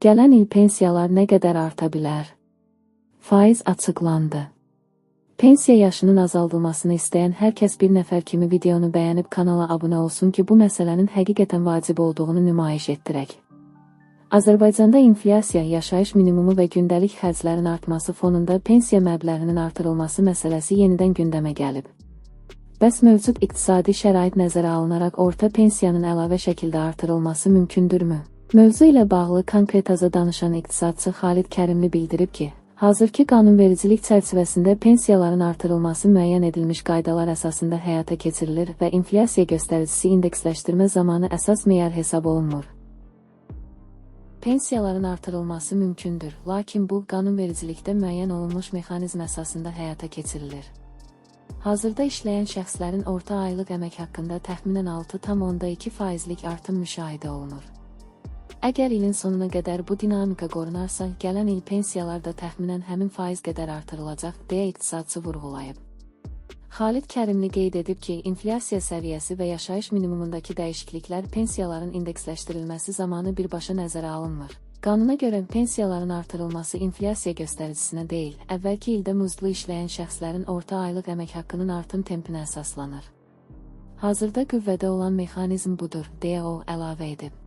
Gələn il pensiyalar nə qədər arta bilər? Faiz açıqlandı. Pensiya yaşının azaldılmasını istəyən hər kəs bir nəfər kimi videonu bəyənib kanala abunə olsun ki, bu məsələnin həqiqətən vacib olduğunu nümayiş etdirək. Azərbaycanda inflyasiya, yaşayış minimumu və gündəlik xərclərin artması fonunda pensiya məbləğinin artırılması məsələsi yenidən gündəmə gəlib. Bəs mövcud iqtisadi şərait nəzərə alınaraq orta pensiyanın əlavə şəkildə artırılması mümkündürmü? Mövzu ilə bağlı konkretaza danışan iqtisadçı Xalid Kərimli bildirib ki, hazırki qanunvericilik çərçivəsində pensiyaların artırılması müəyyən edilmiş qaydalar əsasında həyata keçirilir və inflyasiya göstəricisi indeksləşdirmə zamanı əsas meyar hesab olunmur. Pensiyaların artırılması mümkündür, lakin bu, qanunvericilikdə müəyyən olunmuş mexanizm əsasında həyata keçirilir. Hazırda işləyən şəxslərin orta aylıq əmək haqqında təxminən 6,2%lik artım müşahidə olunur. Əgər ilin sonuna qədər bu dinamika qorunarsa, gələn il pensiyalar da təxminən həmin faiz qədər artırılacaq, deyə iqtisadçı vurğulayıb. Xalid Kərimli qeyd edib ki, inflyasiya səviyyəsi və yaşayış minimumundakı dəyişikliklər pensiyaların indeksləşdirilməsi zamanı birbaşa nəzərə alınmır. Qanuna görə pensiyaların artırılması inflyasiya göstəricisinə deyil, əvvəlki ildə muzlu işləyən şəxslərin orta aylıq əmək haqqının artım tempinə əsaslanır. Hazırda qüvvədə olan mexanizm budur, deyə o əlavə edib.